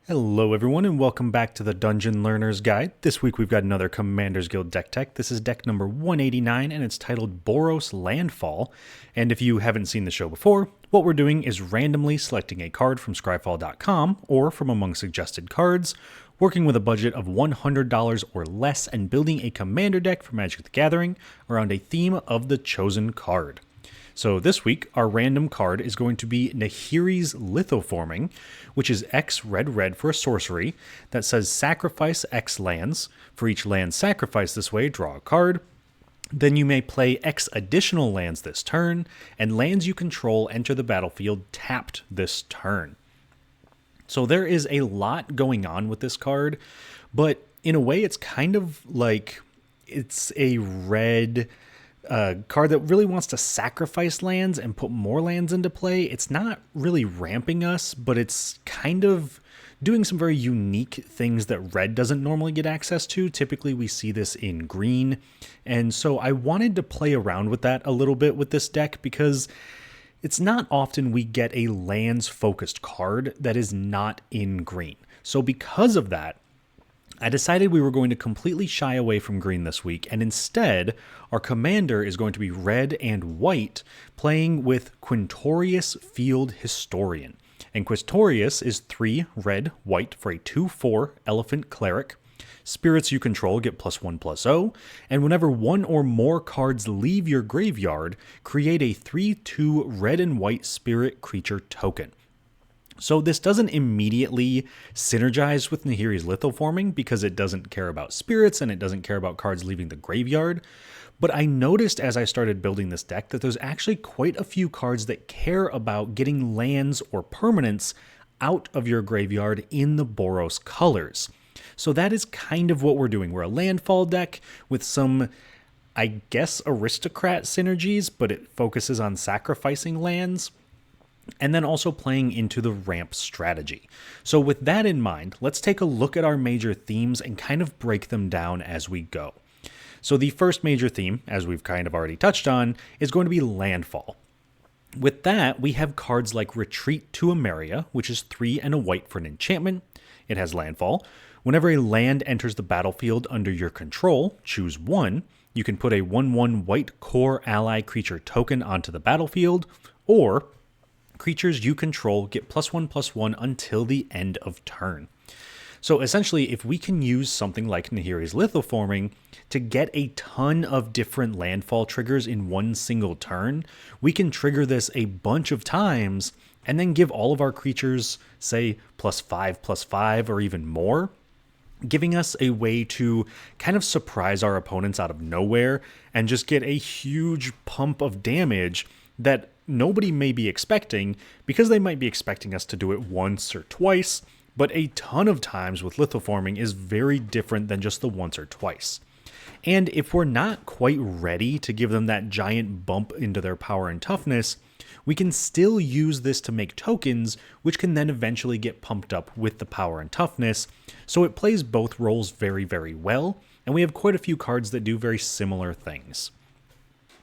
Hello everyone and welcome back to the Dungeon Learner's Guide. This week we've got another Commander's Guild deck tech. This is deck number 189 and it's titled Boros Landfall. And if you haven't seen the show before, what we're doing is randomly selecting a card from scryfall.com or from among suggested cards, working with a budget of $100 or less and building a commander deck for Magic the Gathering around a theme of the chosen card. So this week, our random card is going to be Nahiri's Lithoforming, which is X red for a sorcery that says sacrifice X lands. For each land sacrificed this way, draw a card. Then you may play X additional lands this turn, and lands you control enter the battlefield tapped this turn. So there is a lot going on with this card, but in a way it's kind of like it's a red card that really wants to sacrifice lands and put more lands into play. It's not really ramping us, but it's kind of doing some very unique things that red doesn't normally get access to. Typically we see this in green, and so I wanted to play around with that a little bit with this deck because it's not often we get a lands focused card that is not in green. So because of that, I decided we were going to completely shy away from green this week, and instead, our commander is going to be red and white, playing with Quintorius Field Historian. And Quintorius is 3 red, white for a 2/4 elephant cleric. Spirits you control get +1/+0, and whenever one or more cards leave your graveyard, create a 3/2 red and white spirit creature token. So this doesn't immediately synergize with Nahiri's Lithoforming because it doesn't care about spirits and it doesn't care about cards leaving the graveyard. But I noticed as I started building this deck that there's actually quite a few cards that care about getting lands or permanents out of your graveyard in the Boros colors. So that is kind of what we're doing. We're a landfall deck with some, I guess, aristocrat synergies, but it focuses on sacrificing lands, and then also playing into the ramp strategy. So with that in mind, let's take a look at our major themes and kind of break them down as we go. So the first major theme, as we've kind of already touched on, is going to be landfall. With that, we have cards like Retreat to Emeria, which is 3 and a white for an enchantment. It has landfall. Whenever a land enters the battlefield under your control, choose 1. You can put a 1/1 white core ally creature token onto the battlefield, or creatures you control get +1/+1 until the end of turn. So essentially, if we can use something like Nahiri's Lithoforming to get a ton of different landfall triggers in one single turn, we can trigger this a bunch of times and then give all of our creatures, say, +5/+5 or even more, giving us a way to kind of surprise our opponents out of nowhere and just get a huge pump of damage that nobody may be expecting because they might be expecting us to do it once or twice, but a ton of times with Lithoforming is very different than just the once or twice. And if we're not quite ready to give them that giant bump into their power and toughness, we can still use this to make tokens, which can then eventually get pumped up with the power and toughness. So it plays both roles very, very well, and we have quite a few cards that do very similar things.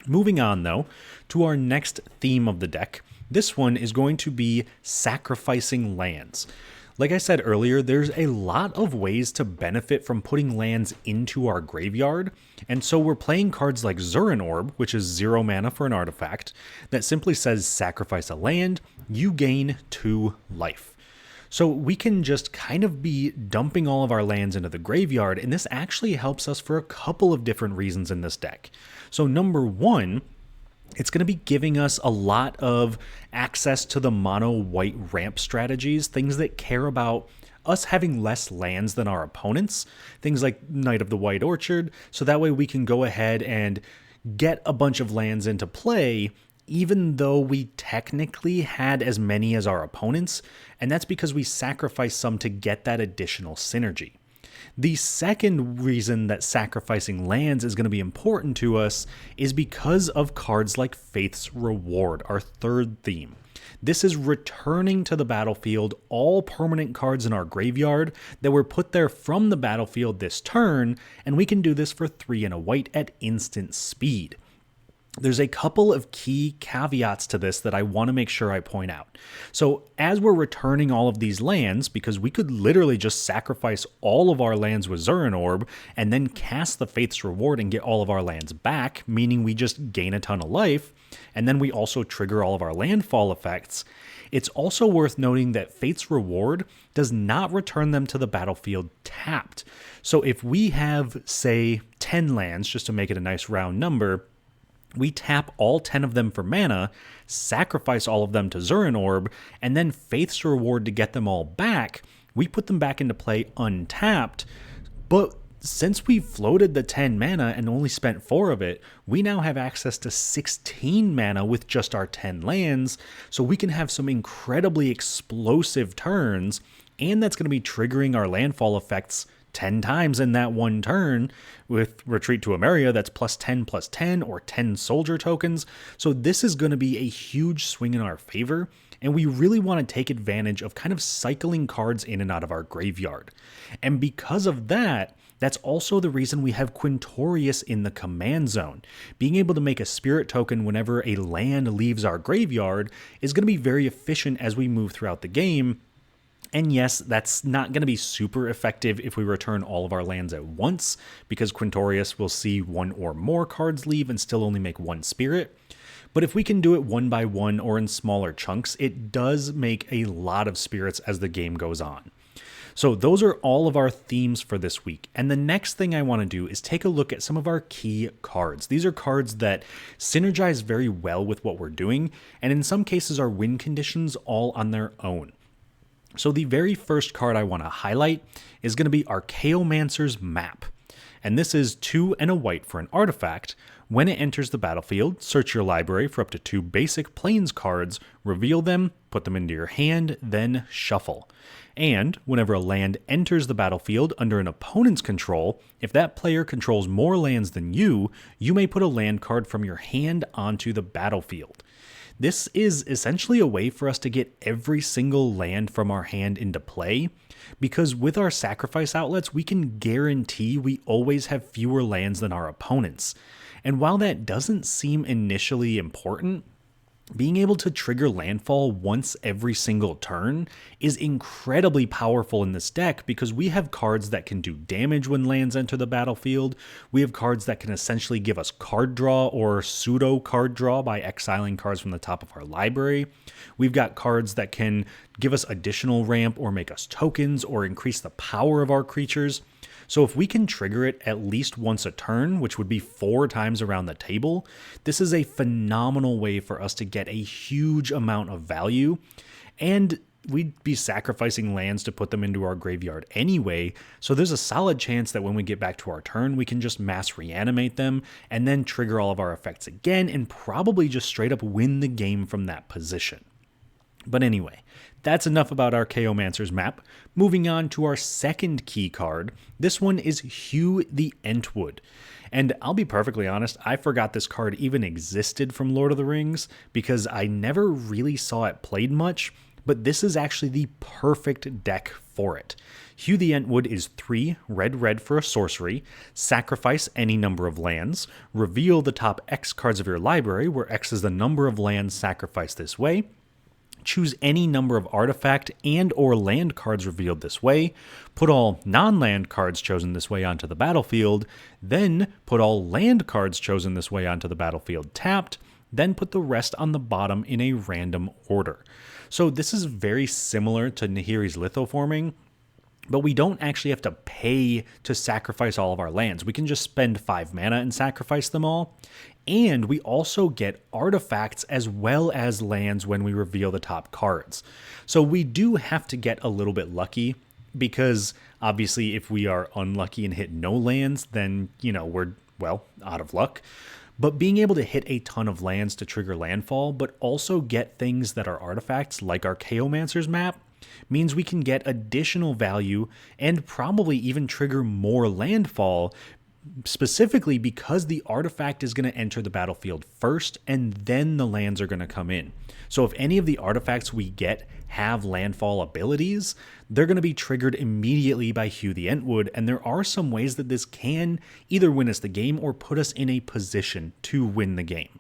Moving on, though, to our next theme of the deck. This one is going to be sacrificing lands. Like I said earlier, there's a lot of ways to benefit from putting lands into our graveyard, and so we're playing cards like Zurin Orb, which is 0 mana for an artifact, that simply says sacrifice a land, you gain 2 life. So we can just kind of be dumping all of our lands into the graveyard, and this actually helps us for a couple of different reasons in this deck. So number 1, it's going to be giving us a lot of access to the mono white ramp strategies, things that care about us having less lands than our opponents, things like Knight of the White Orchard, so that way we can go ahead and get a bunch of lands into play even though we technically had as many as our opponents, and that's because we sacrificed some to get that additional synergy. The second reason that sacrificing lands is going to be important to us is because of cards like Faith's Reward, our third theme. This is returning to the battlefield all permanent cards in our graveyard that were put there from the battlefield this turn, and we can do this for 3 and a white at instant speed. there's a couple of key caveats to this that I want to make sure I point out. So as we're returning all of these lands, because we could literally just sacrifice all of our lands with Zurin Orb and then cast the Faith's Reward and get all of our lands back, meaning we just gain a ton of life, and then we also trigger all of our landfall effects. It's also worth noting that Fate's Reward does not return them to the battlefield tapped. So if we have, say, 10 lands, just to make it a nice round number, we tap all 10 of them for mana, sacrifice all of them to Zurin Orb, and then Faith's Reward to get them all back. We put them back into play untapped, but since we floated the 10 mana and only spent 4 of it, we now have access to 16 mana with just our 10 lands, so we can have some incredibly explosive turns, and that's going to be triggering our landfall effects 10 times in that one turn with Retreat to Emeria that's +10/+10 or 10 soldier tokens. So this is going to be a huge swing in our favor, and we really want to take advantage of kind of cycling cards in and out of our graveyard. And because of that, that's also the reason we have Quintorius in the command zone. Being able to make a spirit token whenever a land leaves our graveyard is going to be very efficient as we move throughout the game. And yes, that's not going to be super effective if we return all of our lands at once, because Quintorius will see one or more cards leave and still only make one spirit. But if we can do it one by one or in smaller chunks, it does make a lot of spirits as the game goes on. So those are all of our themes for this week. And the next thing I want to do is take a look at some of our key cards. These are cards that synergize very well with what we're doing, and in some cases are win conditions all on their own. So the very first card I want to highlight is going to be Archaeomancer's Map. And this is 2 and a white for an artifact. When it enters the battlefield, search your library for up to 2 basic Plains cards, reveal them, put them into your hand, then shuffle. And whenever a land enters the battlefield under an opponent's control, if that player controls more lands than you may put a land card from your hand onto the battlefield. This is essentially a way for us to get every single land from our hand into play, because with our sacrifice outlets, we can guarantee we always have fewer lands than our opponents. And while that doesn't seem initially important, being able to trigger landfall once every single turn is incredibly powerful in this deck, because we have cards that can do damage when lands enter the battlefield. We have cards that can essentially give us card draw or pseudo card draw by exiling cards from the top of our library. We've got cards that can give us additional ramp or make us tokens or increase the power of our creatures. So if we can trigger it at least once a turn, which would be 4 times around the table, this is a phenomenal way for us to get a huge amount of value. And we'd be sacrificing lands to put them into our graveyard anyway, so there's a solid chance that when we get back to our turn, we can just mass reanimate them and then trigger all of our effects again and probably just straight up win the game from that position. But anyway, that's enough about Archaeomancer's Map. Moving on to our second key card. This one is Hugh the Entwood. And I'll be perfectly honest, I forgot this card even existed from Lord of the Rings because I never really saw it played much, but this is actually the perfect deck for it. Hugh the Entwood is 3 red for a sorcery, sacrifice any number of lands, reveal the top X cards of your library, where X is the number of lands sacrificed this way, choose any number of artifact and or land cards revealed this way, put all non-land cards chosen this way onto the battlefield, then put all land cards chosen this way onto the battlefield tapped, then put the rest on the bottom in a random order. So this is very similar to Nahiri's Lithoforming, but we don't actually have to pay to sacrifice all of our lands. We can just spend 5 mana and sacrifice them all. And we also get artifacts as well as lands when we reveal the top cards. So we do have to get a little bit lucky, because obviously if we are unlucky and hit no lands, then, we're, out of luck. But being able to hit a ton of lands to trigger landfall, but also get things that are artifacts like Archaeomancer's Map, means we can get additional value and probably even trigger more landfall, specifically because the artifact is going to enter the battlefield first and then the lands are going to come in. So if any of the artifacts we get have landfall abilities, they're going to be triggered immediately by Hugh the Entwood, and there are some ways that this can either win us the game or put us in a position to win the game.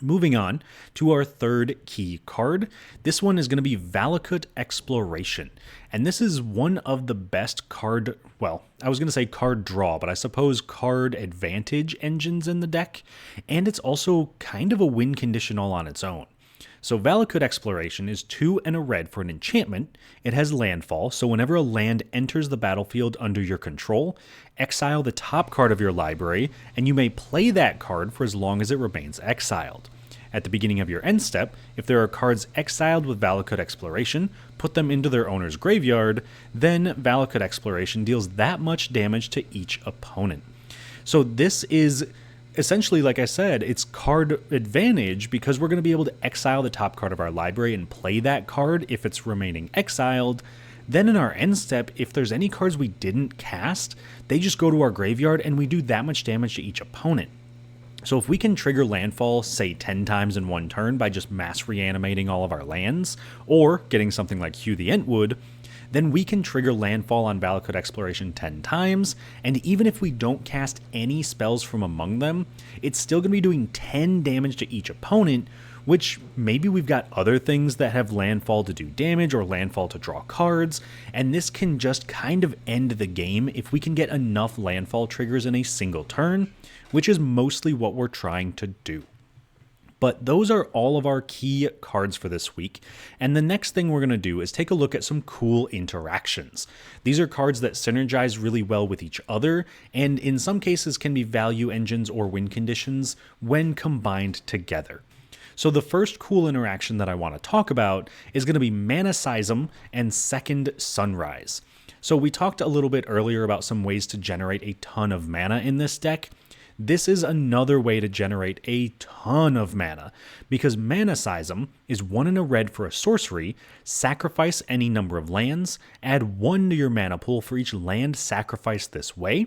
Moving on to our third key card. This one is going to be Valakut Exploration. And this is one of the best card, well, I was going to say card draw, but I suppose card advantage engines in the deck. And it's also kind of a win condition all on its own. So Valakut Exploration is 2 and a red for an enchantment. It has landfall, so whenever a land enters the battlefield under your control, exile the top card of your library, and you may play that card for as long as it remains exiled. At the beginning of your end step, if there are cards exiled with Valakut Exploration, put them into their owner's graveyard, then Valakut Exploration deals that much damage to each opponent. So this is essentially, like I said, it's card advantage because we're going to be able to exile the top card of our library and play that card if it's remaining exiled. Then in our end step, if there's any cards we didn't cast, they just go to our graveyard and we do that much damage to each opponent. So if we can trigger landfall, say 10 times in one turn by just mass reanimating all of our lands, or getting something like Hugh the Entwood, then we can trigger landfall on Valakut Exploration 10 times, and even if we don't cast any spells from among them, it's still going to be doing 10 damage to each opponent, which maybe we've got other things that have landfall to do damage or landfall to draw cards, and this can just kind of end the game if we can get enough landfall triggers in a single turn, which is mostly what we're trying to do. But those are all of our key cards for this week, and the next thing we're going to do is take a look at some cool interactions. These are cards that synergize really well with each other, and in some cases can be value engines or win conditions when combined together. So the first cool interaction that I want to talk about is going to be Mana Seism and Second Sunrise. So we talked a little bit earlier about some ways to generate a ton of mana in this deck. This is another way to generate a ton of mana, because Mana Seism is 1 and a red for a sorcery, sacrifice any number of lands, add 1 to your mana pool for each land sacrificed this way,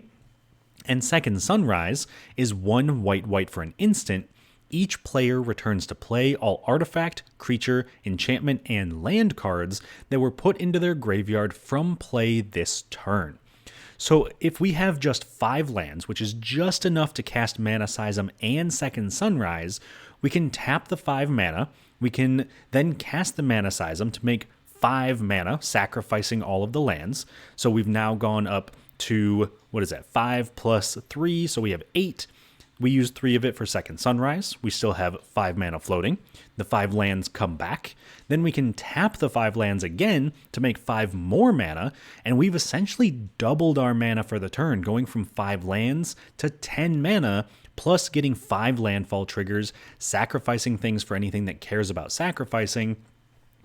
and Second Sunrise is 1 white for an instant. Each player returns to play all artifact, creature, enchantment, and land cards that were put into their graveyard from play this turn. So if we have just 5 lands, which is just enough to cast Mana Seism and Second Sunrise, we can tap the 5 mana, we can then cast the Mana Seism to make 5 mana, sacrificing all of the lands. So we've now gone up to, 5 plus 3, so we have 8. We use 3 of it for Second Sunrise. We still have 5 mana floating. The 5 lands come back. Then we can tap the 5 lands again to make 5 more mana, and we've essentially doubled our mana for the turn, going from 5 lands to 10 mana, plus getting 5 landfall triggers, sacrificing things for anything that cares about sacrificing,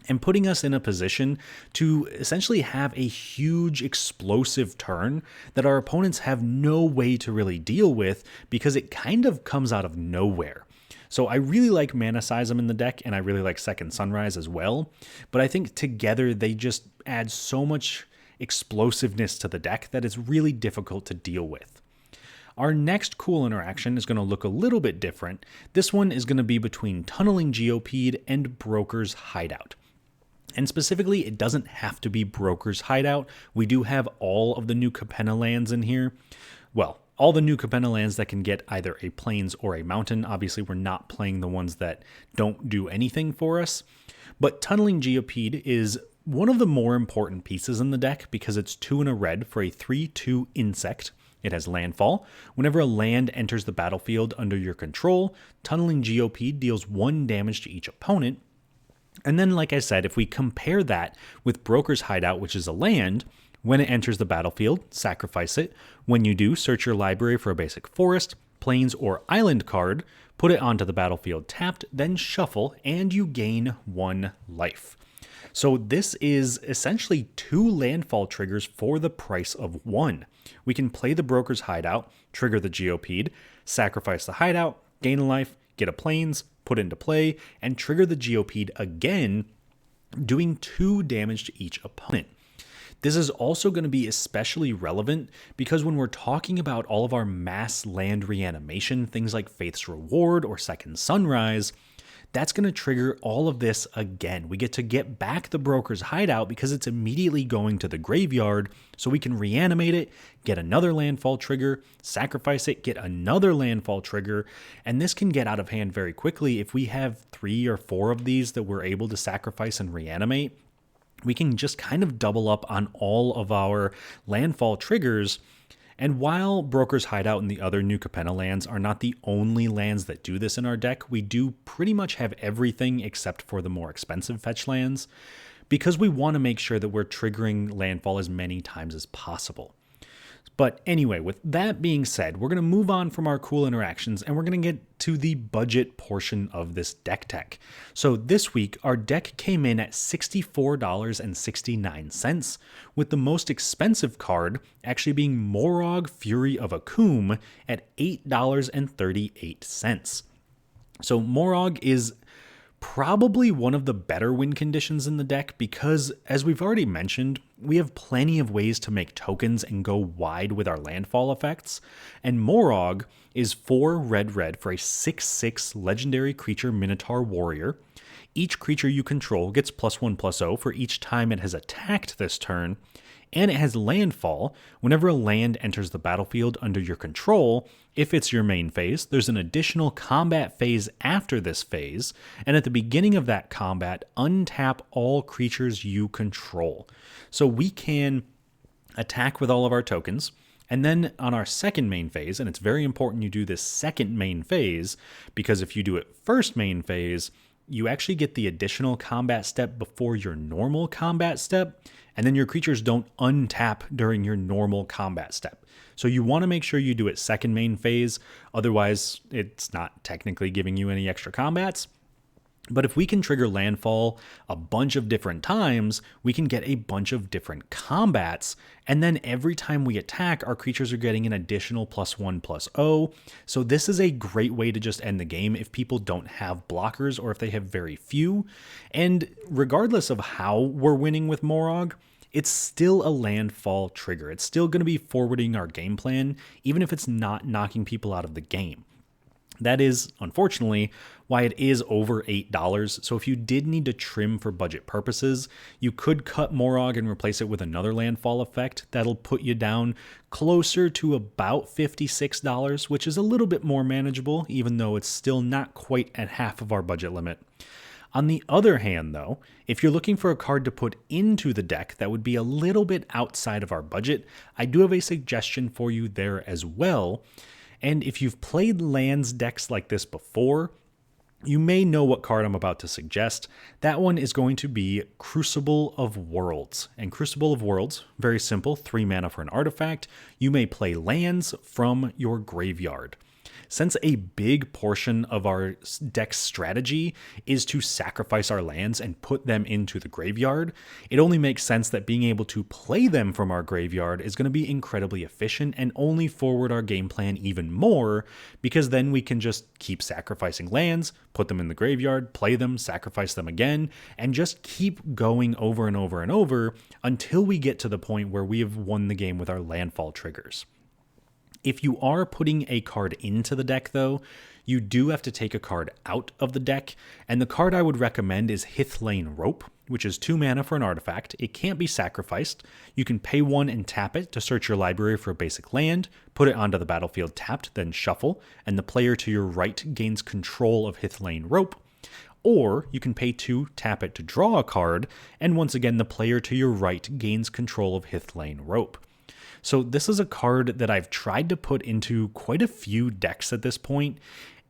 and putting us in a position to essentially have a huge explosive turn that our opponents have no way to really deal with because it kind of comes out of nowhere. So I really like Mana Seism in the deck, and I really like Second Sunrise as well, but I think together they just add so much explosiveness to the deck that it's really difficult to deal with. Our next cool interaction is going to look a little bit different. This one is going to be between Tunneling Geopede and Broker's Hideout. And specifically, it doesn't have to be Broker's Hideout. We do have all of the new Capenna lands in here. Well, all the new Capenna lands that can get either a plains or a mountain. Obviously, we're not playing the ones that don't do anything for us. But Tunneling Geopede is one of the more important pieces in the deck because it's 2 and a red for a 3/2 insect. It has landfall. Whenever a land enters the battlefield under your control, Tunneling Geopede deals 1 damage to each opponent. And then, like I said, if we compare that with Broker's Hideout, which is a land, when it enters the battlefield, sacrifice it. When you do, search your library for a basic forest, plains, or island card, put it onto the battlefield tapped, then shuffle, and you gain 1 life. So this is essentially 2 landfall triggers for the price of 1. We can play the Broker's Hideout, trigger the Geopede, sacrifice the Hideout, gain a life, get a plains, put into play, and trigger the Geopede again, doing 2 damage to each opponent. This is also going to be especially relevant because when we're talking about all of our mass land reanimation, things like Faith's Reward or Second Sunrise, that's going to trigger all of this again. We get to get back the Broker's Hideout because it's immediately going to the graveyard, so we can reanimate it, get another landfall trigger, sacrifice it, get another landfall trigger, and this can get out of hand very quickly. If we have 3 or 4 of these that we're able to sacrifice and reanimate, we can just kind of double up on all of our landfall triggers. And while Broker's Hideout and the other New Capenna lands are not the only lands that do this in our deck, we do pretty much have everything except for the more expensive fetch lands, because we want to make sure that we're triggering landfall as many times as possible. But anyway, with that being said, we're going to move on from our cool interactions and we're going to get to the budget portion of this deck tech. So this week, our deck came in at $64.69, with the most expensive card actually being Morog Fury of Akoum at $8.38. So Morog is probably one of the better win conditions in the deck because, as we've already mentioned, we have plenty of ways to make tokens and go wide with our landfall effects, and Morog is 4 red for a 6/6 legendary creature Minotaur Warrior. Each creature you control gets +1/+0 for each time it has attacked this turn, and it has landfall. Whenever a land enters the battlefield under your control, if it's your main phase, there's an additional combat phase after this phase, and at the beginning of that combat, untap all creatures you control. So we can attack with all of our tokens, and then on our second main phase, and it's very important you do this second main phase, because if you do it first main phase, you actually get the additional combat step before your normal combat step, and then your creatures don't untap during your normal combat step. So you want to make sure you do it second main phase, otherwise it's not technically giving you any extra combats. But if we can trigger landfall a bunch of different times, we can get a bunch of different combats, and then every time we attack, our creatures are getting an additional +1/+0. So this is a great way to just end the game if people don't have blockers or if they have very few. And regardless of how we're winning with Morog, it's still a landfall trigger. It's still going to be forwarding our game plan, even if it's not knocking people out of the game. That is, unfortunately, why it is over $8. So if you did need to trim for budget purposes, you could cut Morog and replace it with another landfall effect. That'll put you down closer to about $56, which is a little bit more manageable, even though it's still not quite at half of our budget limit. On the other hand, though, if you're looking for a card to put into the deck that would be a little bit outside of our budget, I do have a suggestion for you there as well. And if you've played lands decks like this before, you may know what card I'm about to suggest. That one is going to be Crucible of Worlds. And Crucible of Worlds, very simple, 3 mana for an artifact. You may play lands from your graveyard. Since a big portion of our deck strategy is to sacrifice our lands and put them into the graveyard, it only makes sense that being able to play them from our graveyard is going to be incredibly efficient and only forward our game plan even more, because then we can just keep sacrificing lands, put them in the graveyard, play them, sacrifice them again, and just keep going over and over and over until we get to the point where we have won the game with our landfall triggers. If you are putting a card into the deck, though, you do have to take a card out of the deck, and the card I would recommend is Hithlane Rope, which is 2 mana for an artifact. It can't be sacrificed. You can pay 1 and tap it to search your library for a basic land, put it onto the battlefield tapped, then shuffle, and the player to your right gains control of Hithlane Rope. Or you can pay 2, tap it to draw a card, and once again the player to your right gains control of Hithlane Rope. So this is a card that I've tried to put into quite a few decks at this point,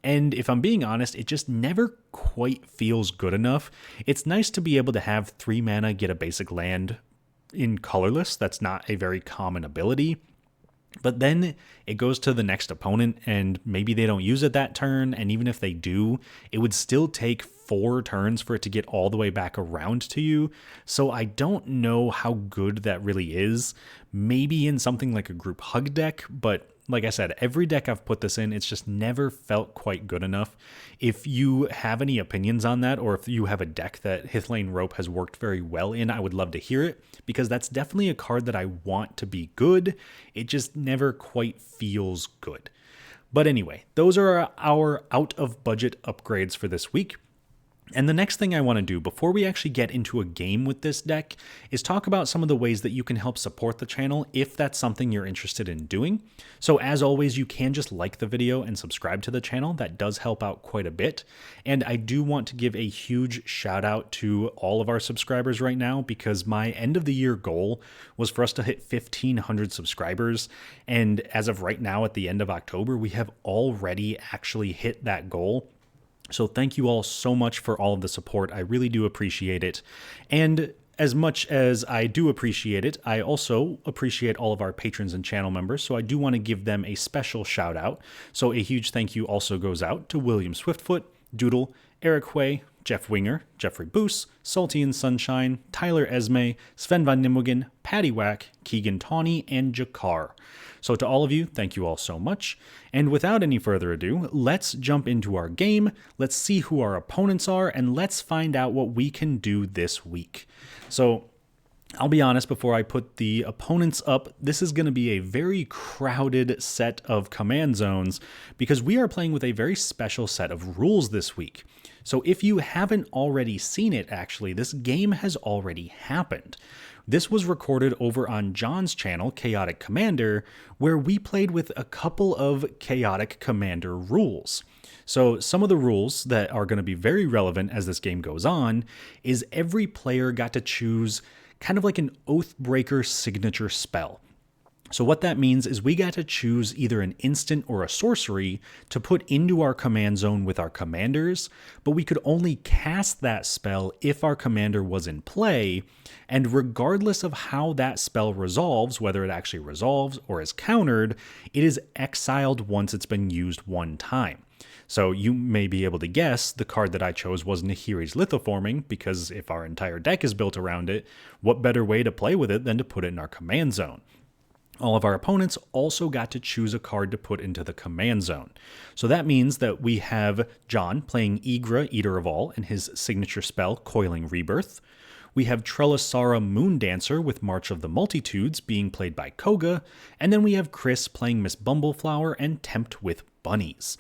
and if I'm being honest, it just never quite feels good enough. It's nice to be able to have 3 mana get a basic land in colorless. That's not a very common ability. But then it goes to the next opponent and maybe they don't use it that turn, and even if they do, it would still take 4 turns for it to get all the way back around to you. So I don't know how good that really is. Maybe in something like a group hug deck, but like I said, every deck I've put this in, it's just never felt quite good enough. If you have any opinions on that, or if you have a deck that Hithlane Rope has worked very well in, I would love to hear it, because that's definitely a card that I want to be good. It just never quite feels good. But anyway, those are our out of budget upgrades for this week. And the next thing I want to do before we actually get into a game with this deck is talk about some of the ways that you can help support the channel if that's something you're interested in doing. So as always, you can just like the video and subscribe to the channel. That does help out quite a bit. And I do want to give a huge shout out to all of our subscribers right now, because my end of the year goal was for us to hit 1,500 subscribers. And as of right now, at the end of October, we have already actually hit that goal. So thank you all so much for all of the support. I really do appreciate it. And as much as I do appreciate it, I also appreciate all of our patrons and channel members, so I do want to give them a special shout out. So a huge thank you also goes out to William Swiftfoot, Doodle, Eric Huey, Jeff Winger, Jeffrey Boos, Salty and Sunshine, Tyler Esme, Sven Van Nimwegen, Patty Wack, Keegan Tawney, and Jakar. So to all of you, thank you all so much. And without any further ado, let's jump into our game, let's see who our opponents are, and let's find out what we can do this week. So I'll be honest, before I put the opponents up, this is going to be a very crowded set of command zones because we are playing with a very special set of rules this week. So if you haven't already seen it, actually, this game has already happened. This was recorded over on John's channel, Chaotic Commander, where we played with a couple of Chaotic Commander rules. So some of the rules that are going to be very relevant as this game goes on is every player got to choose kind of like an Oathbreaker signature spell. So what that means is we got to choose either an instant or a sorcery to put into our command zone with our commanders, but we could only cast that spell if our commander was in play, and regardless of how that spell resolves, whether it actually resolves or is countered, it is exiled once it's been used one time. So you may be able to guess the card that I chose was Nahiri's Lithoforming, because if our entire deck is built around it, what better way to play with it than to put it in our command zone? All of our opponents also got to choose a card to put into the command zone. So that means that we have John playing Igra, Eater of All, and his signature spell, Coiling Rebirth. We have Trellisara Moondancer with March of the Multitudes being played by Kouga. And then we have Chris playing Miss Bumbleflower and Tempt with Bunnies.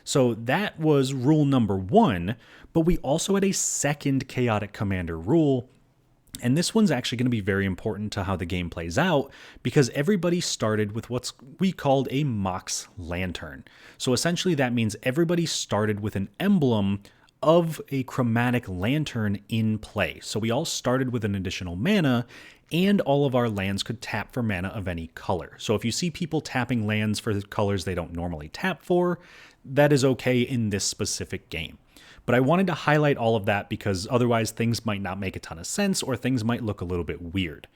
So that was rule number 1, but we also had a second Chaotic Commander rule. And this one's actually going to be very important to how the game plays out because everybody started with what's we called a Mox Lantern. So essentially that means everybody started with an emblem of a chromatic lantern in play. So we all started with an additional mana, and all of our lands could tap for mana of any color. So if you see people tapping lands for colors they don't normally tap for, that is okay in this specific game. But I wanted to highlight all of that because otherwise things might not make a ton of sense or things might look a little bit weird.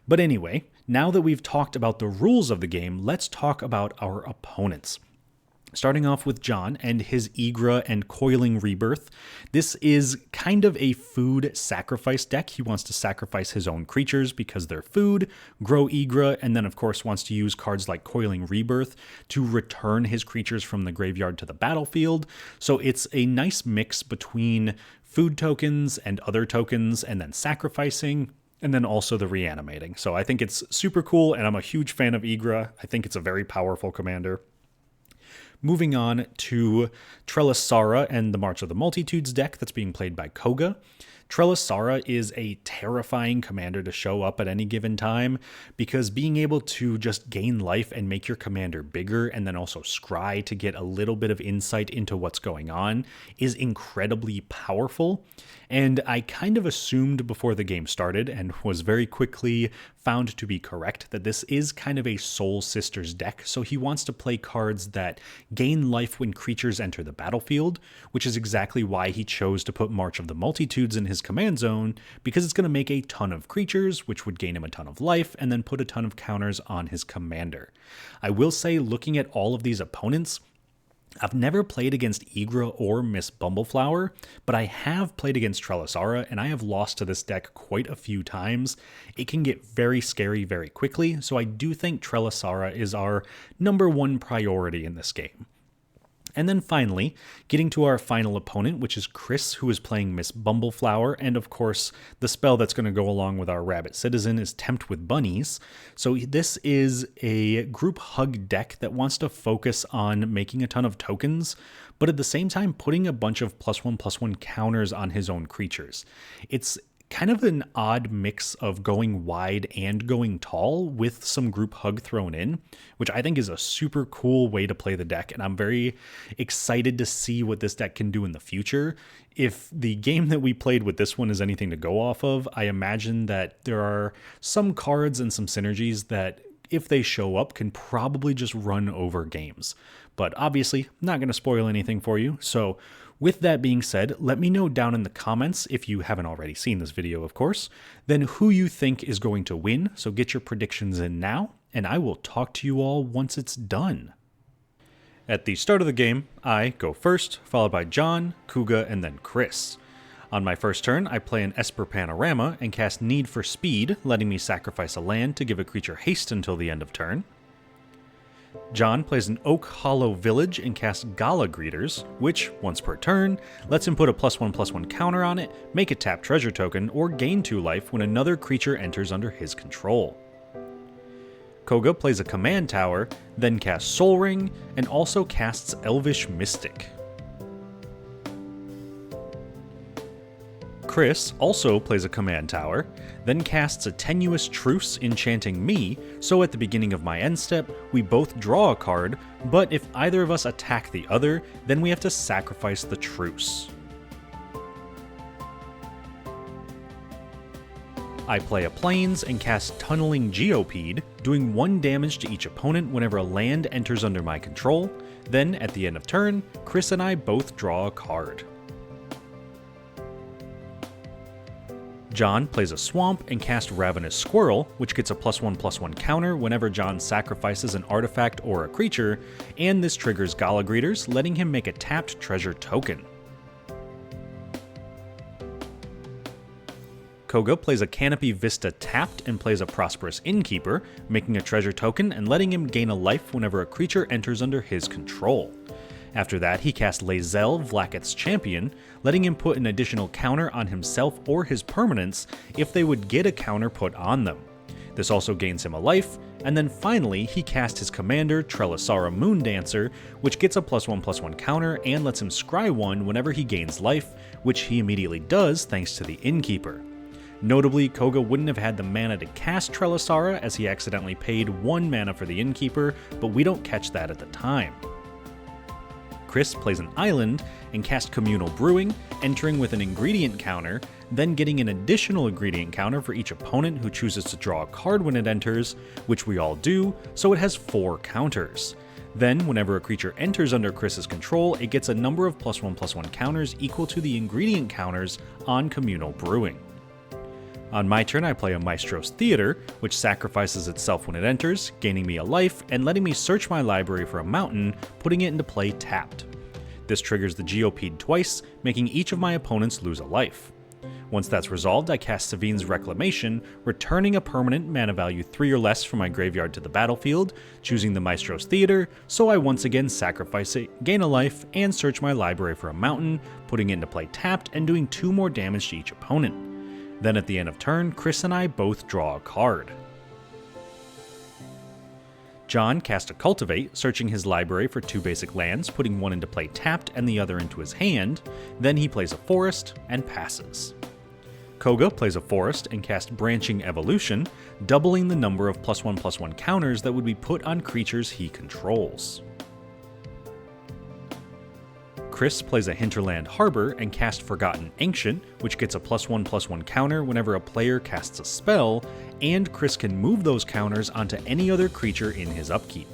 But anyway, now that we've talked about the rules of the game, let's talk about our opponents. Starting off with John and his Igra and Coiling Rebirth. This is kind of a food sacrifice deck. He wants to sacrifice his own creatures because they're food, grow Igra, and then of course wants to use cards like Coiling Rebirth to return his creatures from the graveyard to the battlefield. So it's a nice mix between food tokens and other tokens and then sacrificing, and then also the reanimating. So I think it's super cool, and I'm a huge fan of Igra. I think it's a very powerful commander. Moving on to Trellisara and the March of the Multitudes deck that's being played by Kouga. Trellisara is a terrifying commander to show up at any given time because being able to just gain life and make your commander bigger and then also scry to get a little bit of insight into what's going on is incredibly powerful. And I kind of assumed before the game started and was very quickly found to be correct that this is kind of a Soul Sisters deck. So he wants to play cards that gain life when creatures enter the battlefield, which is exactly why he chose to put March of the Multitudes in his command zone, because it's going to make a ton of creatures, which would gain him a ton of life, and then put a ton of counters on his commander. I will say, looking at all of these opponents, I've never played against Igra or Miss Bumbleflower, but I have played against Trellisara, and I have lost to this deck quite a few times. It can get very scary very quickly, so I do think Trellisara is our number 1 priority in this game. And then finally, getting to our final opponent, which is Chris, who is playing Miss Bumbleflower, and of course, the spell that's going to go along with our Rabbit Citizen is Tempt with Bunnies. So this is a group hug deck that wants to focus on making a ton of tokens, but at the same time putting a bunch of +1/+1 counters on his own creatures. It's kind of an odd mix of going wide and going tall with some group hug thrown in, which I think is a super cool way to play the deck, and I'm very excited to see what this deck can do in the future. If the game that we played with this one is anything to go off of, I imagine that there are some cards and some synergies that, if they show up, can probably just run over games. But obviously, not going to spoil anything for you, so with that being said, let me know down in the comments, if you haven't already seen this video, of course, then who you think is going to win. So get your predictions in now, and I will talk to you all once it's done. At the start of the game, I go first, followed by John, Kouga, and then Chris. On my first turn, I play an Esper Panorama and cast Need for Speed, letting me sacrifice a land to give a creature haste until the end of turn. John plays an Oak Hollow Village and casts Gala Greeters, which, once per turn, lets him put a +1/+1 counter on it, make a tap treasure token, or gain 2 life when another creature enters under his control. Kouga plays a Command Tower, then casts Soul Ring, and also casts Elvish Mystic. Chris also plays a Command Tower, then casts a Tenuous Truce, enchanting me, so at the beginning of my end step, we both draw a card, but if either of us attack the other, then we have to sacrifice the Truce. I play a Plains and cast Tunneling Geopede, doing 1 damage to each opponent whenever a land enters under my control, then at the end of turn, Chris and I both draw a card. John plays a Swamp and casts Ravenous Squirrel, which gets a +1/+1 counter whenever John sacrifices an artifact or a creature, and this triggers Gala Greeters, letting him make a tapped treasure token. Kouga plays a Canopy Vista tapped and plays a Prosperous Innkeeper, making a treasure token and letting him gain a life whenever a creature enters under his control. After that, he casts Lae'zel, Vlaakith's Champion, letting him put an additional counter on himself or his permanents if they would get a counter put on them. This also gains him a life, and then finally, he casts his commander, Trelisara Moondancer, which gets a +1/+1 counter and lets him scry 1 whenever he gains life, which he immediately does thanks to the Innkeeper. Notably, Kouga wouldn't have had the mana to cast Trelisara as he accidentally paid 1 mana for the Innkeeper, but we don't catch that at the time. Chris plays an island and casts Communal Brewing, entering with an ingredient counter, then getting an additional ingredient counter for each opponent who chooses to draw a card when it enters, which we all do, so it has 4 counters. Then, whenever a creature enters under Chris's control, it gets a number of +1/+1 counters equal to the ingredient counters on Communal Brewing. On my turn, I play a Maestro's Theater, which sacrifices itself when it enters, gaining me a life, and letting me search my library for a mountain, putting it into play tapped. This triggers the Geopede twice, making each of my opponents lose a life. Once that's resolved, I cast Savine's Reclamation, returning a permanent mana value 3 or less from my graveyard to the battlefield, choosing the Maestro's Theater, so I once again sacrifice it, gain a life, and search my library for a mountain, putting it into play tapped and doing 2 more damage to each opponent. Then at the end of turn, Chris and I both draw a card. John cast a Cultivate, searching his library for 2 basic lands, putting 1 into play tapped and the other into his hand. Then he plays a Forest and passes. Kouga plays a Forest and casts Branching Evolution, doubling the number of +1/+1 counters that would be put on creatures he controls. Chris plays a Hinterland Harbor and casts Forgotten Ancient, which gets a +1/+1 counter whenever a player casts a spell, and Chris can move those counters onto any other creature in his upkeep.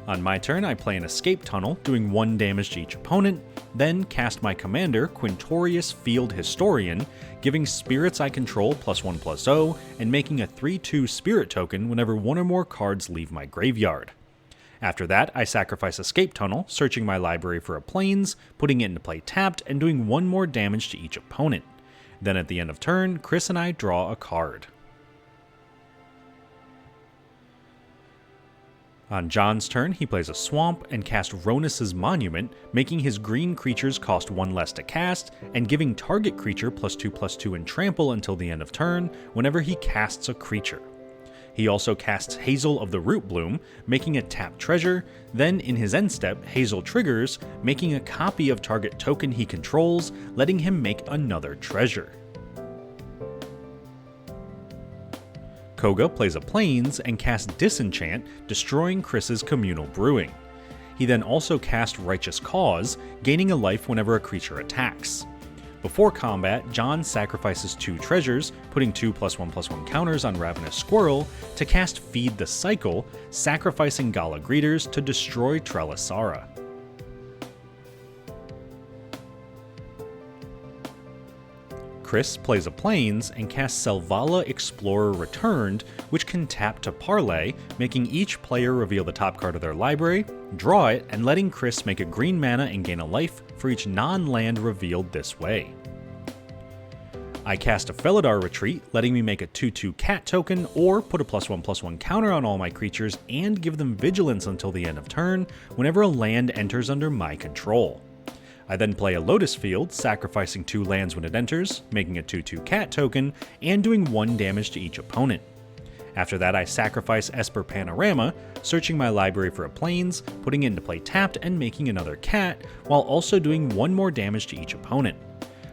On my turn, I play an Escape Tunnel, doing 1 damage to each opponent, then cast my commander, Quintorius Field Historian, giving spirits I control +1/+0, and making a 3/2 spirit token whenever 1 or more cards leave my graveyard. After that, I sacrifice Escape Tunnel, searching my library for a Plains, putting it into play tapped, and doing 1 more damage to each opponent. Then at the end of turn, Chris and I draw a card. On John's turn, he plays a Swamp and casts Ronus's Monument, making his green creatures cost 1 less to cast, and giving target creature +2/+2 in Trample until the end of turn whenever he casts a creature. He also casts Hazel of the Root Bloom, making a tap treasure, then in his end step, Hazel triggers, making a copy of target token he controls, letting him make another treasure. Kouga plays a Plains and casts Disenchant, destroying Chris's Communal Brewing. He then also casts Righteous Cause, gaining a life whenever a creature attacks. Before combat, John sacrifices 2 treasures, putting 2 +1/+1 counters on Ravenous Squirrel, to cast Feed the Cycle, sacrificing Gala Greeters to destroy Trelisara. Chris plays a Plains and casts Selvala Explorer Returned, which can tap to parlay, making each player reveal the top card of their library, draw it, and letting Chris make a green mana and gain a life for each non-land revealed this way. I cast a Felidar Retreat, letting me make a 2/2 cat token or put a +1/+1 counter on all my creatures and give them Vigilance until the end of turn whenever a land enters under my control. I then play a Lotus Field, sacrificing 2 lands when it enters, making a 2/2 cat token, and doing 1 damage to each opponent. After that, I sacrifice Esper Panorama, searching my library for a Plains, putting it into play tapped and making another cat, while also doing 1 more damage to each opponent.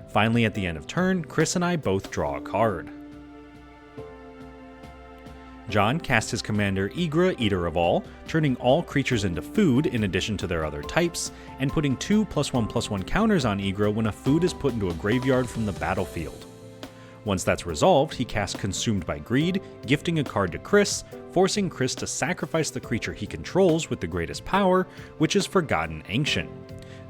Finally, at the end of turn, Chris and I both draw a card. John casts his commander Igra, Eater of All, turning all creatures into food in addition to their other types, and putting 2 +1/+1 counters on Igra when a food is put into a graveyard from the battlefield. Once that's resolved, he casts Consumed by Greed, gifting a card to Chris, forcing Chris to sacrifice the creature he controls with the greatest power, which is Forgotten Ancient.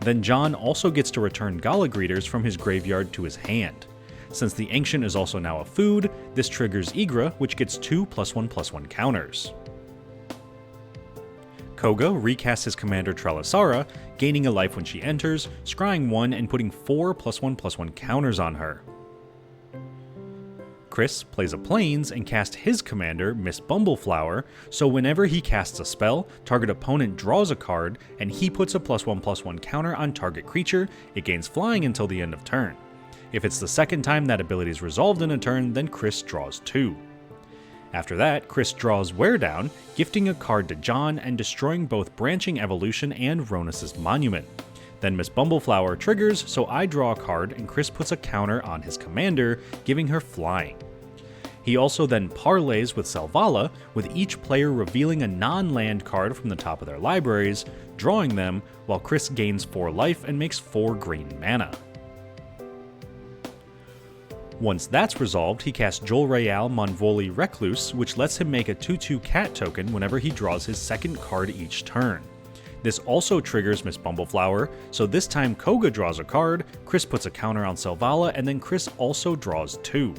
Then John also gets to return Gala Greeters from his graveyard to his hand. Since the Ancient is also now a food, this triggers Igra, which gets 2 +1/+1 counters. Kouga recasts his commander Trelisara, gaining a life when she enters, scrying 1 and putting 4 +1/+1 counters on her. Chris plays a Plains and casts his commander Miss Bumbleflower, so whenever he casts a spell, target opponent draws a card, and he puts a +1/+1 counter on target creature, it gains flying until the end of turn. If it's the second time that ability is resolved in a turn, then Chris draws 2. After that, Chris draws Wear Down, gifting a card to John and destroying both Branching Evolution and Ronus's Monument. Then Miss Bumbleflower triggers, so I draw a card and Chris puts a counter on his commander, giving her flying. He also then parlays with Selvala, with each player revealing a non-land card from the top of their libraries, drawing them, while Chris gains 4 life and makes 4 green mana. Once that's resolved, he casts Jol Royale Monvoli Recluse, which lets him make a 2/2 cat token whenever he draws his second card each turn. This also triggers Miss Bumbleflower, so this time Kouga draws a card, Chris puts a counter on Selvala, and then Chris also draws 2.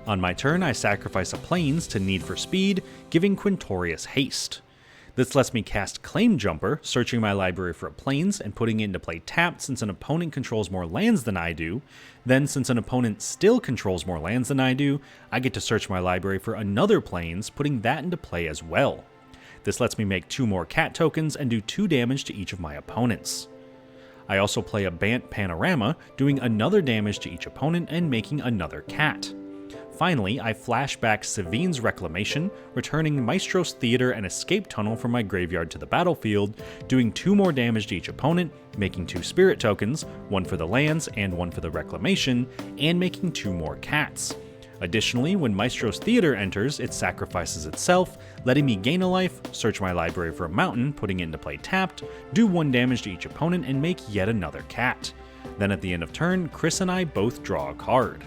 On my turn, I sacrifice a Plains to Need for Speed, giving Quintorius haste. This lets me cast Claim Jumper, searching my library for a Plains and putting it into play tapped since an opponent controls more lands than I do. Then, since an opponent still controls more lands than I do, I get to search my library for another Plains, putting that into play as well. This lets me make 2 more cat tokens and do 2 damage to each of my opponents. I also play a Bant Panorama, doing another damage to each opponent and making another cat. Finally, I flash back Sevine's Reclamation, returning Maestro's Theater and Escape Tunnel from my graveyard to the battlefield, doing 2 more damage to each opponent, making 2 spirit tokens, 1 for the lands and 1 for the Reclamation, and making 2 more cats. Additionally, when Maestro's Theater enters, it sacrifices itself, letting me gain a life, search my library for a mountain, putting it into play tapped, do 1 damage to each opponent, and make yet another cat. Then at the end of turn, Chris and I both draw a card.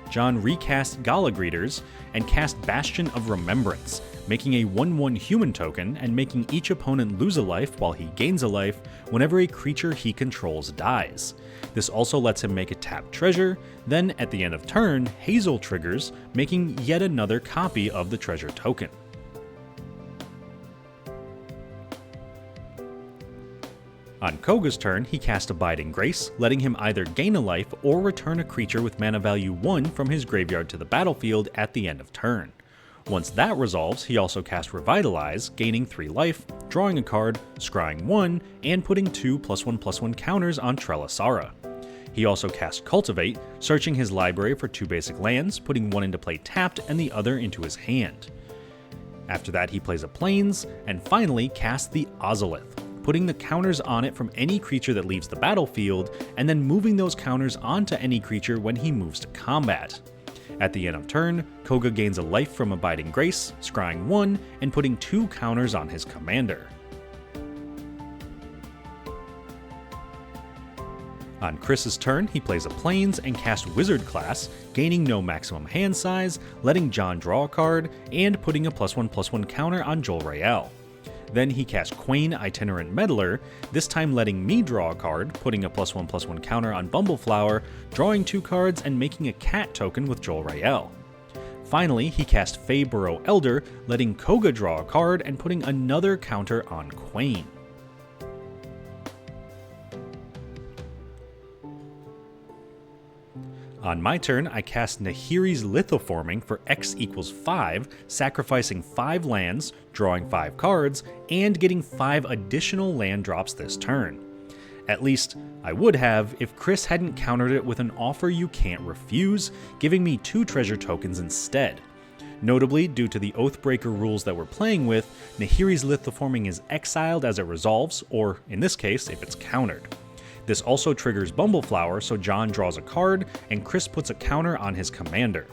John recast Gala Greeters and cast Bastion of Remembrance, making a 1/1 human token and making each opponent lose a life while he gains a life whenever a creature he controls dies. This also lets him make a tapped treasure, then at the end of turn, Hazel triggers, making yet another copy of the treasure token. On Kouga's turn, he cast Abiding Grace, letting him either gain a life or return a creature with mana value 1 from his graveyard to the battlefield at the end of turn. Once that resolves, he also casts Revitalize, gaining 3 life, drawing a card, scrying 1, and putting 2 +1/+1 counters on Trelasara. He also casts Cultivate, searching his library for 2 basic lands, putting one into play tapped and the other into his hand. After that, he plays a Plains, and finally casts the Ozolith, putting the counters on it from any creature that leaves the battlefield, and then moving those counters onto any creature when he moves to combat. At the end of turn, Kouga gains a life from Abiding Grace, scrying 1, and putting 2 counters on his commander. On Chris's turn, he plays a Plains and casts Wizard Class, gaining no maximum hand size, letting John draw a card, and putting a +1/+1 counter on Jolrael. Then he casts Quain Itinerant Meddler, this time letting me draw a card, putting a +1/+1 counter on Bumbleflower, drawing 2 cards, and making a cat token with Jolrael. Finally, he casts Fey Burrow Elder, letting Kouga draw a card and putting another counter on Quain. On my turn, I cast Nahiri's Lithoforming for X = 5, sacrificing 5 lands, drawing 5 cards, and getting 5 additional land drops this turn. At least, I would have if Chris hadn't countered it with an offer you can't refuse, giving me 2 treasure tokens instead. Notably, due to the Oathbreaker rules that we're playing with, Nahiri's Lithoforming is exiled as it resolves, or in this case, if it's countered. This also triggers Bumbleflower, so John draws a card, and Chris puts a counter on his commander.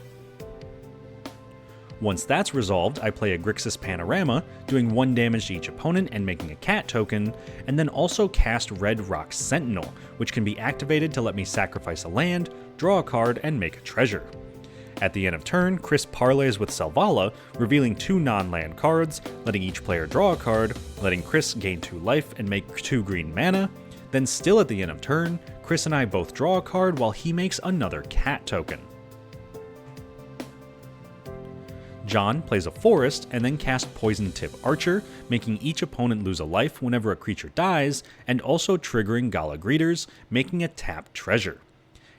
Once that's resolved, I play a Grixis Panorama, doing 1 damage to each opponent and making a cat token, and then also cast Red Rock Sentinel, which can be activated to let me sacrifice a land, draw a card, and make a treasure. At the end of turn, Chris parlays with Selvala, revealing 2 non-land cards, letting each player draw a card, letting Chris gain 2 life and make 2 green mana. Then still at the end of turn, Chris and I both draw a card while he makes another cat token. John plays a Forest and then casts Poison Tip Archer, making each opponent lose a life whenever a creature dies, and also triggering Gala Greeters, making a tapped treasure.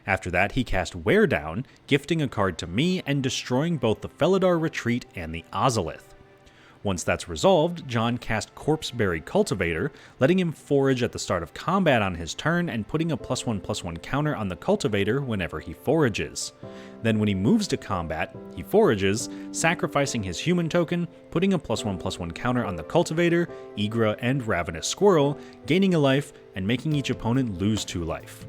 After that, he casts Wear Down, gifting a card to me and destroying both the Felidar Retreat and the Ozolith. Once that's resolved, John casts Corpseberry Cultivator, letting him forage at the start of combat on his turn and putting a +1/+1 counter on the Cultivator whenever he forages. Then when he moves to combat, he forages, sacrificing his human token, putting a +1/+1 counter on the Cultivator, Igra, and Ravenous Squirrel, gaining a life, and making each opponent lose 2 life.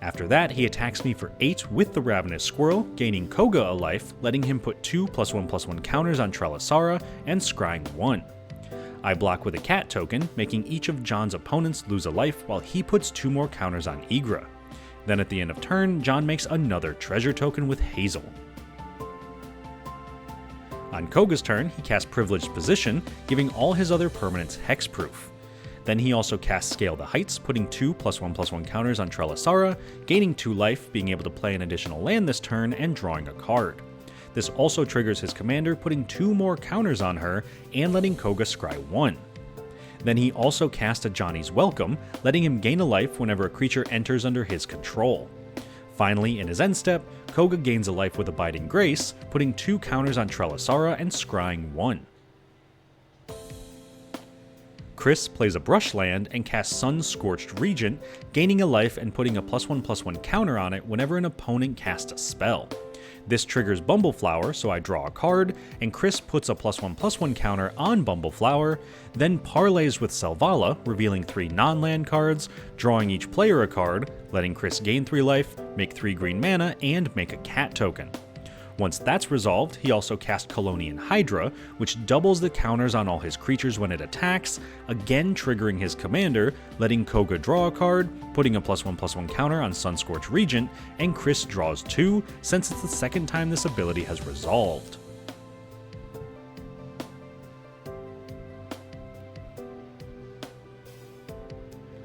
After that, he attacks me for 8 with the Ravenous Squirrel, gaining Kouga a life, letting him put 2 +1/+1 counters on Trelasara, and scrying 1. I block with a cat token, making each of John's opponents lose a life while he puts 2 more counters on Igra. Then at the end of turn, John makes another treasure token with Hazel. On Kouga's turn, he casts Privileged Position, giving all his other permanents hexproof. Then he also casts Scale the Heights, putting 2 +1/+1 counters on Trelasara, gaining 2 life, being able to play an additional land this turn, and drawing a card. This also triggers his commander, putting 2 more counters on her, and letting Kouga scry 1. Then he also casts a Johnny's Welcome, letting him gain a life whenever a creature enters under his control. Finally, in his end step, Kouga gains a life with Abiding Grace, putting 2 counters on Trelasara and scrying 1. Chris plays a Brush Land and casts Sun-Scorched Regent, gaining a life and putting a +1/+1 counter on it whenever an opponent casts a spell. This triggers Bumbleflower, so I draw a card, and Chris puts a +1/+1 counter on Bumbleflower, then parlays with Selvala, revealing 3 non-land cards, drawing each player a card, letting Chris gain 3 life, make 3 green mana, and make a cat token. Once that's resolved, he also casts Colonian Hydra, which doubles the counters on all his creatures when it attacks, again triggering his commander, letting Kouga draw a card, putting a +1/+1 counter on Sun-Scorched Regent, and Chris draws 2, since it's the second time this ability has resolved.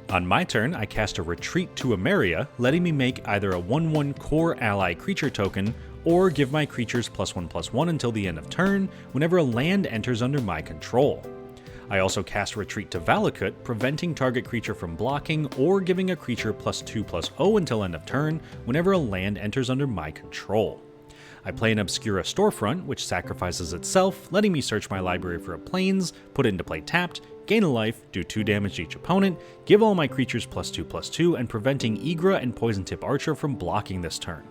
On my turn, I cast a Retreat to Emeria, letting me make either a 1/1 core ally creature token, or give my creatures +1/+1 until the end of turn, whenever a land enters under my control. I also cast Retreat to Valakut, preventing target creature from blocking, or giving a creature +2/+0 until end of turn, whenever a land enters under my control. I play an Obscura Storefront, which sacrifices itself, letting me search my library for a plains, put it into play tapped, gain a life, do 2 damage to each opponent, give all my creatures +2/+2, and preventing Igra and Poison Tip Archer from blocking this turn.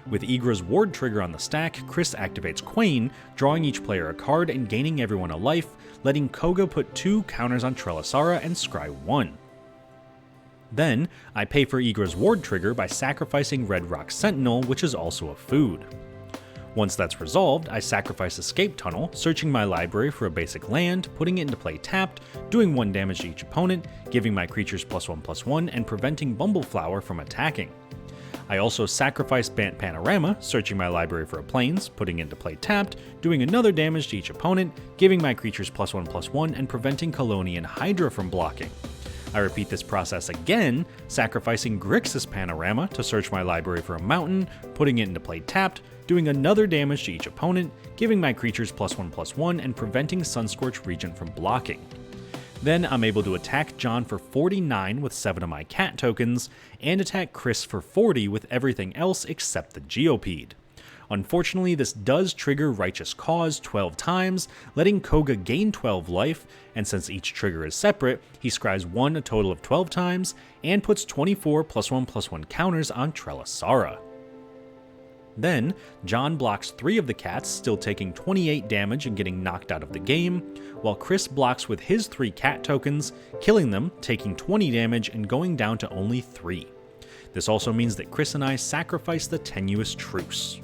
With Igra's ward trigger on the stack, Chris activates Quain, drawing each player a card and gaining everyone a life, letting Kouga put 2 counters on Trelasara and scry 1. Then, I pay for Igra's ward trigger by sacrificing Red Rock Sentinel, which is also a food. Once that's resolved, I sacrifice Escape Tunnel, searching my library for a basic land, putting it into play tapped, doing 1 damage to each opponent, giving my creatures +1/+1, and preventing Bumbleflower from attacking. I also sacrifice Bant Panorama, searching my library for a plains, putting it into play tapped, doing another damage to each opponent, giving my creatures +1/+1, and preventing Colonian Hydra from blocking. I repeat this process again, sacrificing Grixis Panorama to search my library for a mountain, putting it into play tapped, doing another damage to each opponent, giving my creatures +1/+1, and preventing Sunscorch Regent from blocking. Then I'm able to attack John for 49 with 7 of my cat tokens, and attack Chris for 40 with everything else except the Geopede. Unfortunately, this does trigger Righteous Cause 12 times, letting Kouga gain 12 life, and since each trigger is separate, he scries 1 a total of 12 times, and puts 24 +1/+1 counters on Trelasara. Then, John blocks 3 of the cats, still taking 28 damage and getting knocked out of the game, while Chris blocks with his 3 cat tokens, killing them, taking 20 damage and going down to only 3. This also means that Chris and I sacrifice the Tenuous Truce.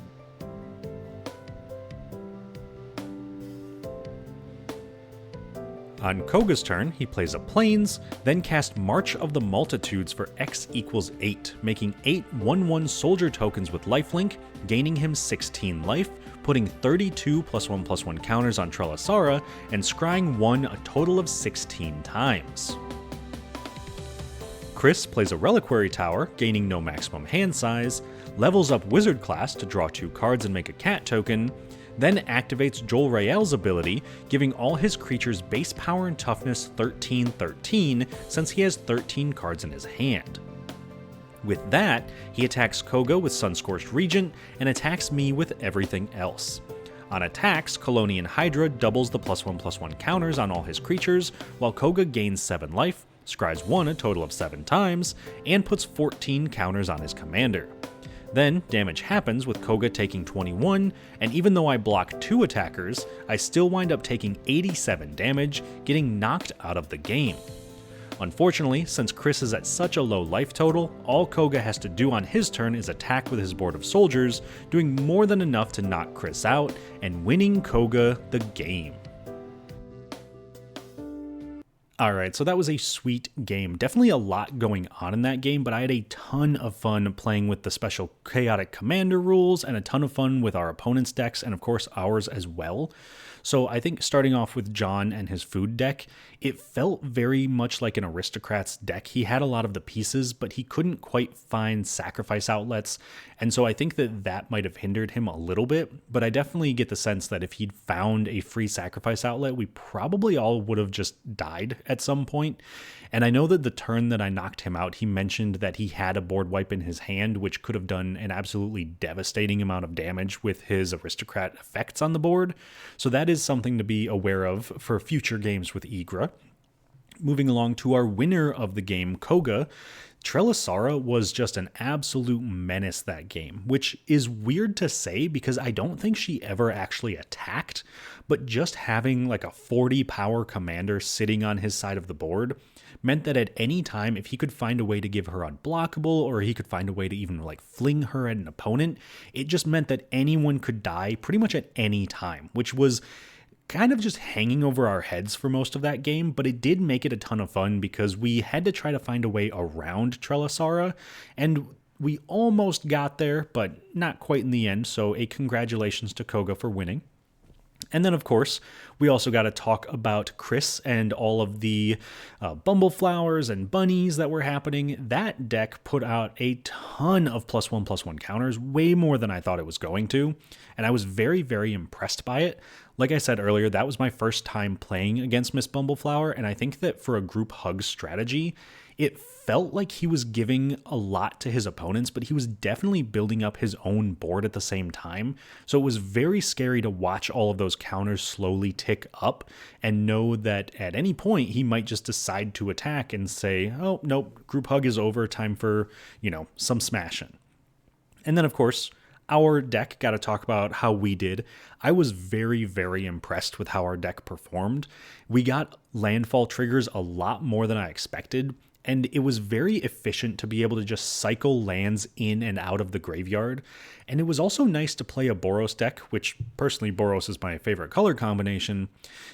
On Kouga's turn, he plays a Plains, then casts March of the Multitudes for X = 8, making 8 1/1 soldier tokens with lifelink, gaining him 16 life, putting 32 +1/+1 counters on Trelasara, and scrying 1 a total of 16 times. Chris plays a Reliquary Tower, gaining no maximum hand size, levels up Wizard class to draw 2 cards and make a cat token, then activates Jol Rael's ability, giving all his creatures base power and toughness 13/13 since he has 13 cards in his hand. With that, he attacks Kouga with Sunscorched Regent and attacks me with everything else. On attacks, Colonian Hydra doubles the +1/+1 counters on all his creatures, while Kouga gains 7 life, scries 1 a total of 7 times, and puts 14 counters on his commander. Then, damage happens with Kouga taking 21, and even though I block 2 attackers, I still wind up taking 87 damage, getting knocked out of the game. Unfortunately, since Chris is at such a low life total, all Kouga has to do on his turn is attack with his board of soldiers, doing more than enough to knock Chris out, and winning Kouga the game. Alright, so that was a sweet game. Definitely a lot going on in that game, but I had a ton of fun playing with the special Chaotic Commander rules, and a ton of fun with our opponent's decks, and of course ours as well. So I think starting off with John and his food deck, it felt very much like an Aristocrat's deck. He had a lot of the pieces, but he couldn't quite find sacrifice outlets, and so I think that that might have hindered him a little bit, but I definitely get the sense that if he'd found a free sacrifice outlet, we probably all would have just died at some point. And I know that the turn that I knocked him out, he mentioned that he had a board wipe in his hand, which could have done an absolutely devastating amount of damage with his Aristocrat effects on the board. So that is something to be aware of for future games with Igra. Moving along to our winner of the game, Kouga, Trelasara was just an absolute menace that game, which is weird to say because I don't think she ever actually attacked, but just having like a 40 power commander sitting on his side of the board meant that at any time, if he could find a way to give her unblockable, or he could find a way to even like fling her at an opponent, it just meant that anyone could die pretty much at any time, which was kind of just hanging over our heads for most of that game, but it did make it a ton of fun because we had to try to find a way around Trelasara, and we almost got there, but not quite in the end, so a congratulations to Kouga for winning. And then, of course, we also got to talk about Chris and all of the Bumbleflowers and bunnies that were happening. That deck put out a ton of +1/+1 counters, way more than I thought it was going to, and I was very, very impressed by it. Like I said earlier, that was my first time playing against Miss Bumbleflower, and I think that for a group hug strategy, it felt like he was giving a lot to his opponents, but he was definitely building up his own board at the same time. So it was very scary to watch all of those counters slowly tick up and know that at any point he might just decide to attack and say, oh, nope, group hug is over, time for, some smashing. And then, of course, our deck, got to talk about how we did. I was very, very impressed with how our deck performed. We got landfall triggers a lot more than I expected, and it was very efficient to be able to just cycle lands in and out of the graveyard. And it was also nice to play a Boros deck, which personally Boros is my favorite color combination,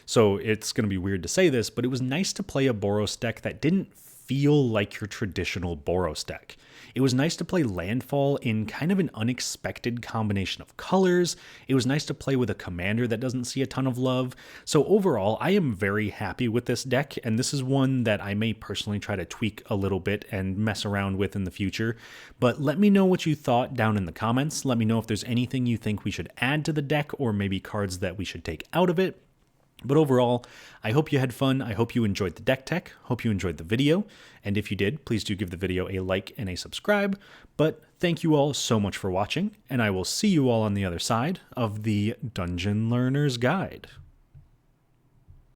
so it's going to be weird to say this, but it was nice to play a Boros deck that didn't feel like your traditional Boros deck. It was nice to play landfall in kind of an unexpected combination of colors. It was nice to play with a commander that doesn't see a ton of love. So overall, I am very happy with this deck, and this is one that I may personally try to tweak a little bit and mess around with in the future. But let me know what you thought down in the comments. Let me know if there's anything you think we should add to the deck, or maybe cards that we should take out of it. But overall, I hope you had fun. I hope you enjoyed the deck tech. Hope you enjoyed the video. And if you did, please do give the video a like and a subscribe. But thank you all so much for watching, and I will see you all on the other side of the Dungeon Learner's Guide.